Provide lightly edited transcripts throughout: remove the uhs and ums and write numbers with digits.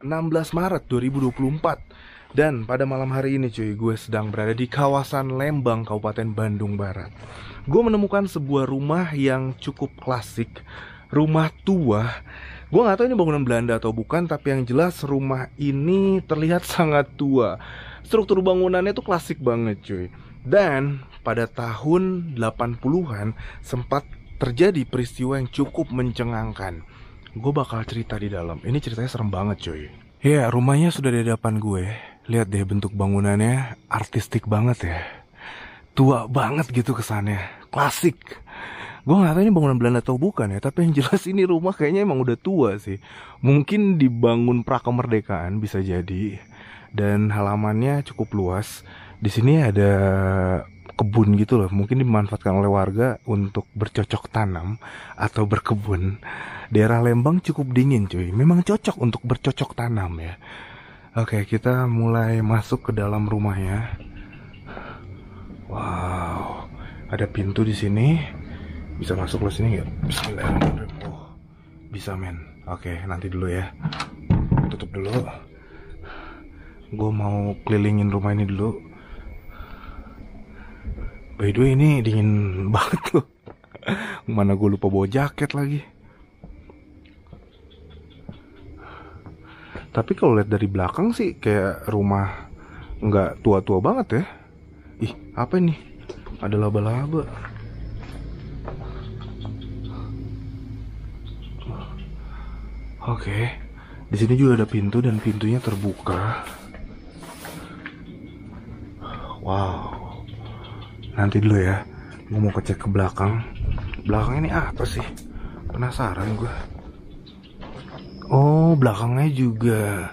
16 Maret 2024. Dan pada malam hari ini cuy, gue sedang berada di kawasan Lembang, Kabupaten Bandung Barat. Gue menemukan sebuah rumah yang cukup klasik, rumah tua. Gue gak tahu ini bangunan Belanda atau bukan, tapi yang jelas rumah ini terlihat sangat tua. Struktur bangunannya tuh klasik banget cuy. Dan pada tahun 80-an sempat terjadi peristiwa yang cukup mencengangkan. Gue bakal cerita di dalam. Ini ceritanya serem banget cuy. Ya, rumahnya sudah di hadapan gue. Lihat deh bentuk bangunannya, artistik banget ya. Tua banget gitu kesannya, klasik. Gue gak tahu ini bangunan Belanda atau bukan ya, tapi yang jelas ini rumah kayaknya emang udah tua sih. Mungkin dibangun prakemerdekaan bisa jadi. Dan halamannya cukup luas. Di sini ada kebun gitu loh, mungkin dimanfaatkan oleh warga untuk bercocok tanam atau berkebun. Daerah Lembang cukup dingin cuy, memang cocok untuk bercocok tanam ya. Oke, kita mulai masuk ke dalam rumahnya. Wow, ada pintu di sini. Bisa masuk ke sini nggak? Bismillahirrahmanirrahim. Oh, bisa men. Oke, nanti dulu ya. Tutup dulu. Gue mau kelilingin rumah ini dulu. By the way, ini dingin banget loh. Mana gue lupa bawa jaket lagi. Tapi kalau lihat dari belakang sih kayak rumah nggak tua-tua banget ya. Ih, apa ini? Ada laba-laba. Oke, di sini juga ada pintu dan pintunya terbuka. Wow. Nanti dulu ya, gue mau cek ke belakang. Belakang ini apa sih? Penasaran gue. Oh, belakangnya juga.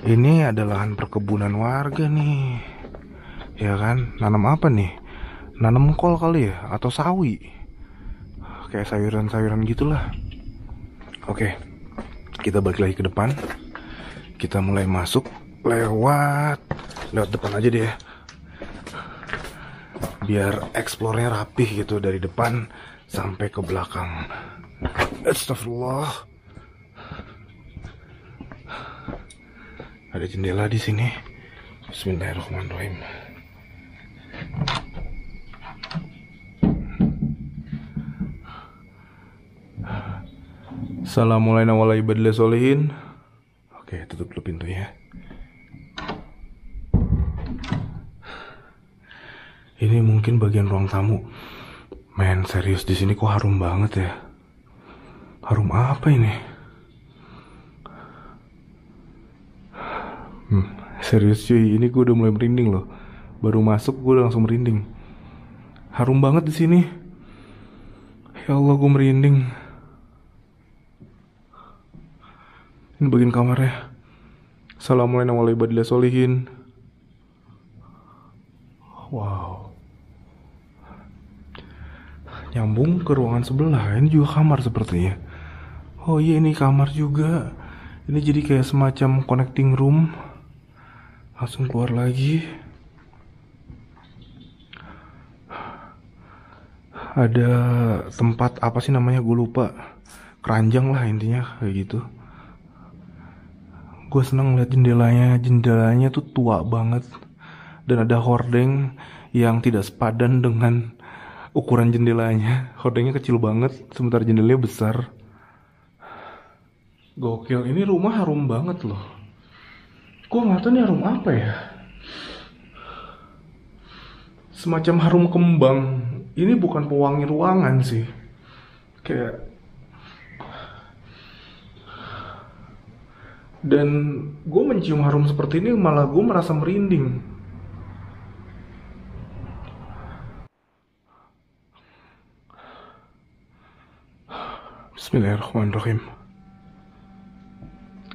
Ini adalah lahan perkebunan warga nih. Ya kan, nanam apa nih? Nanam kol kali ya, atau sawi. Kayak sayuran-sayuran gitulah. Oke, kita balik lagi ke depan. Kita mulai masuk lewat depan aja deh ya. Biar eksplornya rapih gitu dari depan sampai ke belakang. Astagfirullah. Ada jendela di sini. Bismillahirrahmanirrahim. Assalamualaikum warahmatullahi wabarakatuh. Oke, tutup dulu pintunya. Ini mungkin bagian ruang tamu. Men, serius di sini kok harum banget ya? Harum apa ini? Serius cuy, ini gue udah mulai merinding loh. Baru masuk gue udah langsung merinding. Harum banget di sini. Ya Allah, gue merinding. Ini bagian kamarnya. Assalamualaikum warahmatullahi wabarakatuh. Wow. Nyambung ke ruangan sebelah. Ini juga kamar sepertinya. Oh iya, ini kamar juga. Ini jadi kayak semacam connecting room. Langsung keluar lagi. Ada tempat apa sih namanya, gue lupa. Keranjang lah intinya kayak gitu. Gue seneng lihat jendelanya. Jendelanya tuh tua banget. Dan ada hordeng yang tidak sepadan dengan ukuran jendelanya. Hordengnya kecil banget, sementara jendelanya besar. Gokil, ini rumah harum banget loh. Gue gak tahu ini harum apa ya. Semacam harum kembang. Ini bukan pewangi ruangan sih. Kayak. Dan gue mencium harum seperti ini malah gue merasa merinding. Bismillahirrahmanirrahim.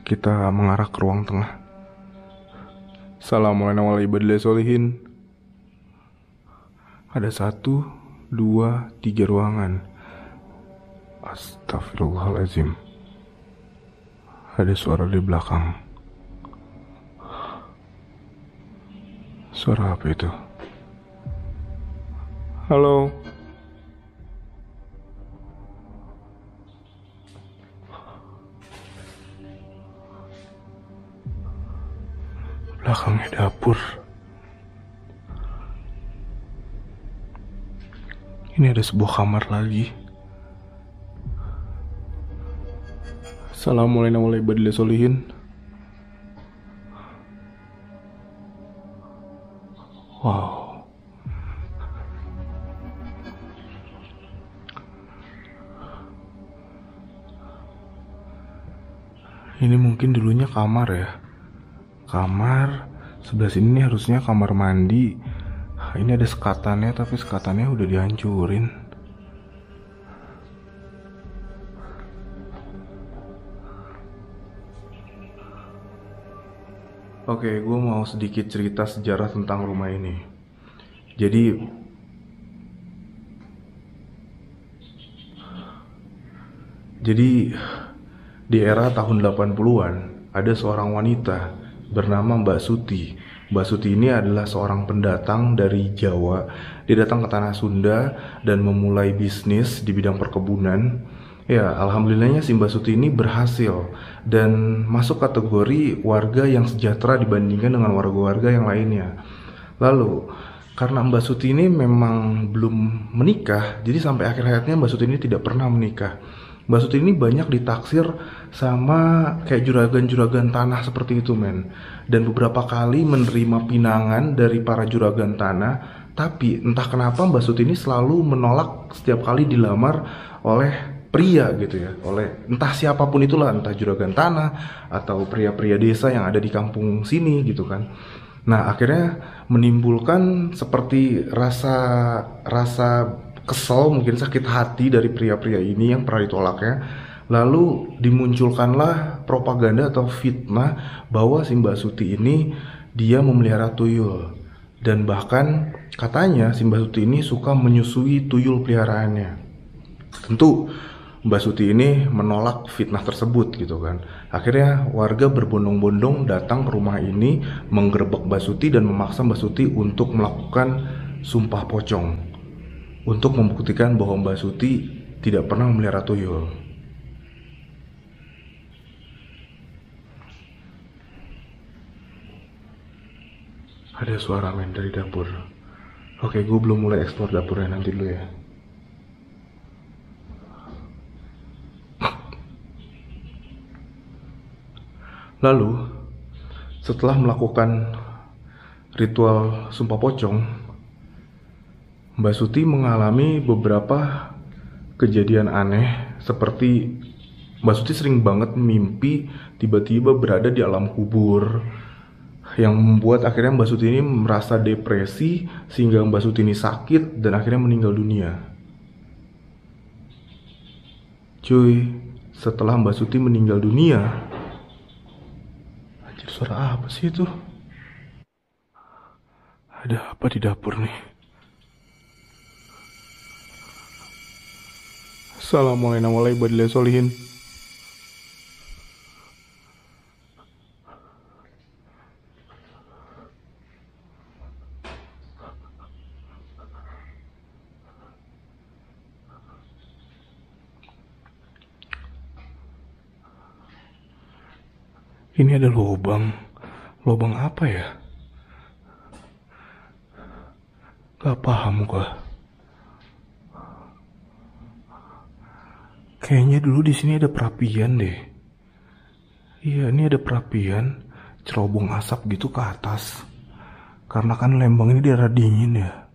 Kita mengarah ke ruang tengah. Assalamualaikum warahmatullahi wabarakatuh. Ada 1, 2, 3 ruangan. Astagfirullahaladzim. Ada suara di belakang. Suara apa itu? Halo. Dapur. Ini ada sebuah kamar lagi. Assalamualaikum warahmatullahi wabarakatuh. Wow. Ini mungkin dulunya kamar ya. Kamar. Sebelah sini harusnya kamar mandi. Ini ada sekatannya, tapi sekatannya udah dihancurin. Oke, gue mau sedikit cerita sejarah tentang rumah ini. Jadi di era tahun 80-an ada seorang wanita bernama Mbak Suti. Mbak Suti ini adalah seorang pendatang dari Jawa. Dia datang ke tanah Sunda dan memulai bisnis di bidang perkebunan. Ya, alhamdulillahnya si Mbak Suti ini berhasil dan masuk kategori warga yang sejahtera dibandingkan dengan warga-warga yang lainnya. Lalu, karena Mbak Suti ini memang belum menikah, jadi sampai akhir hayatnya Mbak Suti ini tidak pernah menikah. Mbak Suti ini banyak ditaksir sama kayak juragan-juragan tanah seperti itu, men. Dan beberapa kali menerima pinangan dari para juragan tanah, tapi entah kenapa Mbak Suti ini selalu menolak setiap kali dilamar oleh pria gitu ya, oleh entah siapapun itulah, entah juragan tanah atau pria-pria desa yang ada di kampung sini gitu kan. Nah, akhirnya menimbulkan seperti rasa kesel, mungkin sakit hati dari pria-pria ini yang pernah ditolaknya. Lalu dimunculkanlah propaganda atau fitnah bahwa si Mbak Suti ini dia memelihara tuyul. Dan bahkan katanya si Mbak Suti ini suka menyusui tuyul peliharaannya. Tentu Mbak Suti ini menolak fitnah tersebut gitu kan. Akhirnya warga berbondong-bondong datang ke rumah ini, menggerebek Mbak Suti dan memaksa Mbak Suti untuk melakukan sumpah pocong, untuk membuktikan bahwa Mbak Suti tidak pernah memelihara tuyul. Ada suara men dari dapur. Oke, gue belum mulai eksplor dapurnya, nanti dulu ya. Lalu, setelah melakukan ritual sumpah pocong, Mbak Suti mengalami beberapa kejadian aneh, seperti Mbak Suti sering banget mimpi tiba-tiba berada di alam kubur, yang membuat akhirnya Mbak Suti ini merasa depresi sehingga Mbak Suti ini sakit dan akhirnya meninggal dunia. Cuy, setelah Mbak Suti meninggal dunia, anjir, suara apa sih itu? Ada apa di dapur nih? Assalamualaikum warahmatullahi wabarakatuh. Ini ada lubang. Lubang apa ya? Gak paham gua. Kayaknya dulu di sini ada perapian deh. Iya, ini ada perapian, cerobong asap gitu ke atas. Karena kan Lembang ini daerah dingin ya.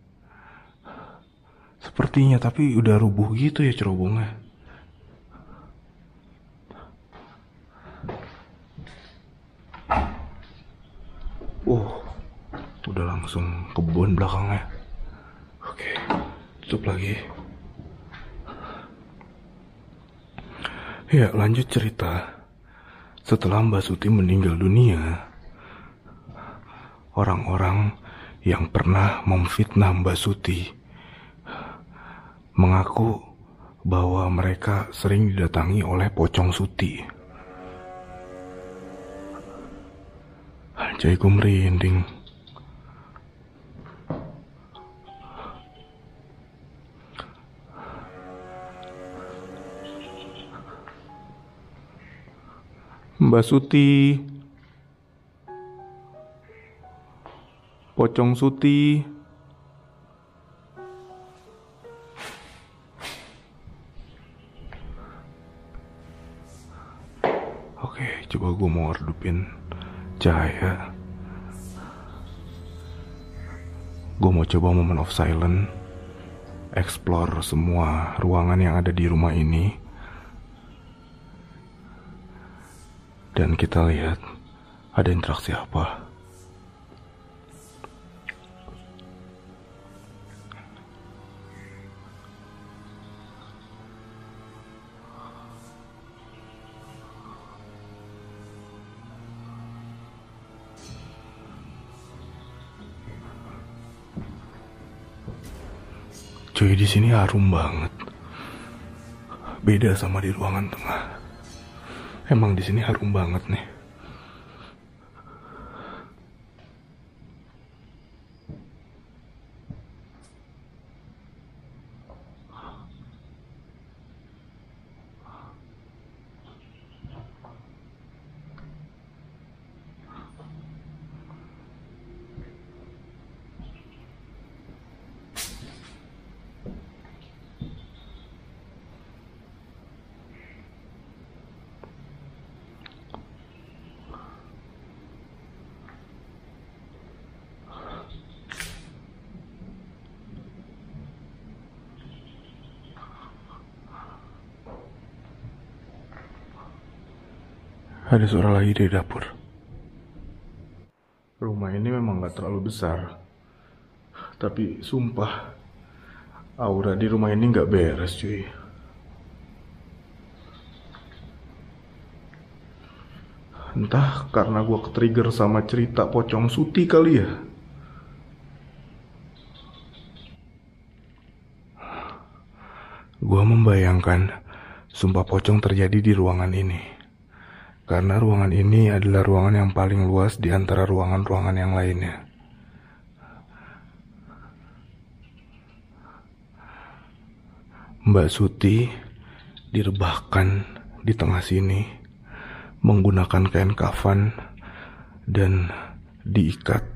Sepertinya, tapi udah rubuh gitu ya cerobongnya. Udah langsung kebun belakangnya. Oke, tutup lagi. Ya, lanjut cerita. Setelah Mbak Suti meninggal dunia, orang-orang yang pernah memfitnah Mbak Suti mengaku bahwa mereka sering didatangi oleh pocong Suti. Anjay, gue merinding. Mbak Suti. Pocong Suti. Oke, coba gue mau redupin cahaya. Gue mau coba moment of silence, explore semua ruangan yang ada di rumah ini, dan kita lihat ada interaksi apa. Cuy, di sini harum banget. Beda sama di ruangan tengah. Emang di sini harum banget nih. Ada suara lagi di dapur. Rumah ini memang gak terlalu besar, tapi sumpah aura di rumah ini gak beres cuy. Entah karena gue ketrigger sama cerita Pocong Suti kali ya. Gue membayangkan sumpah pocong terjadi di ruangan ini. Karena ruangan ini adalah ruangan yang paling luas di antara ruangan-ruangan yang lainnya. Mbak Suti direbahkan di tengah sini menggunakan kain kafan dan diikat.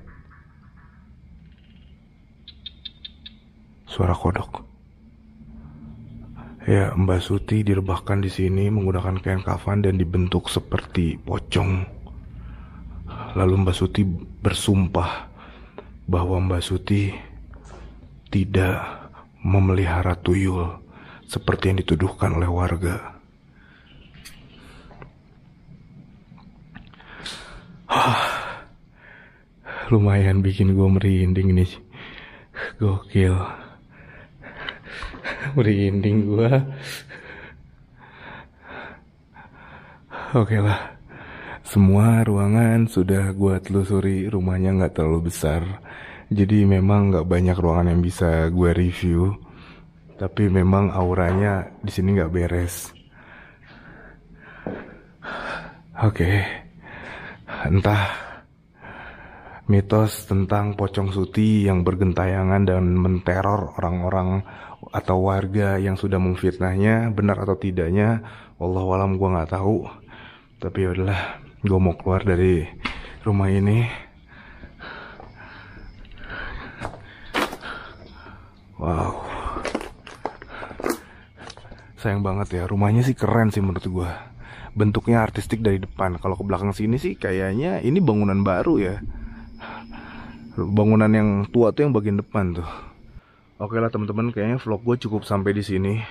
Suara kodok. Ya, Mbak Suti direbahkan di sini menggunakan kain kafan dan dibentuk seperti pocong. Lalu Mbak Suti bersumpah bahwa Mbak Suti tidak memelihara tuyul seperti yang dituduhkan oleh warga. Lumayan bikin gue merinding nih. Gokil. Merinding gue. Oke lah. Semua ruangan sudah gue telusuri. Rumahnya gak terlalu besar, jadi memang gak banyak ruangan yang bisa gue review. Tapi memang auranya di sini gak beres. Oke. Entah mitos tentang Pocong Suti yang bergentayangan dan menteror orang-orang atau warga yang sudah memfitnahnya benar atau tidaknya, wallahu alam, gue nggak tahu. Tapi yaudahlah, gue mau keluar dari rumah ini. Wow, sayang banget ya, rumahnya sih keren sih menurut gue. Bentuknya artistik dari depan. Kalau ke belakang sini sih kayaknya ini bangunan baru ya. Bangunan yang tua tuh yang bagian depan tuh. Oke lah teman-teman, kayaknya vlog gue cukup sampai di sini.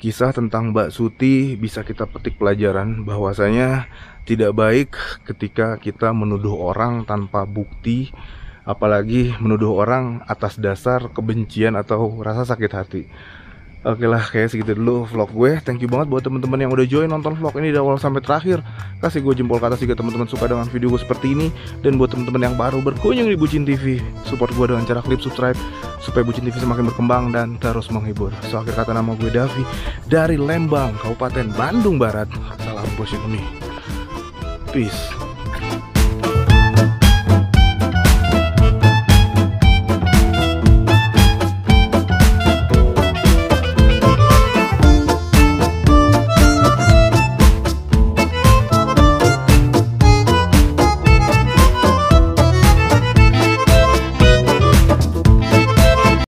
Kisah tentang Mbak Suti bisa kita petik pelajaran bahwasanya tidak baik ketika kita menuduh orang tanpa bukti, apalagi menuduh orang atas dasar kebencian atau rasa sakit hati. Oke lah, kayak segitu dulu vlog gue. Thank you banget buat teman-teman yang udah join nonton vlog ini dari awal sampai terakhir. Kasih gue jempol ke atas jika teman-teman suka dengan video gue seperti ini. Dan buat teman-teman yang baru berkunjung di Bucin TV, support gue dengan cara klik subscribe supaya Bucin TV semakin berkembang dan terus menghibur. So, akhir kata, nama gue Davi dari Lembang, Kabupaten Bandung Barat. Salam Bucin Me. Peace.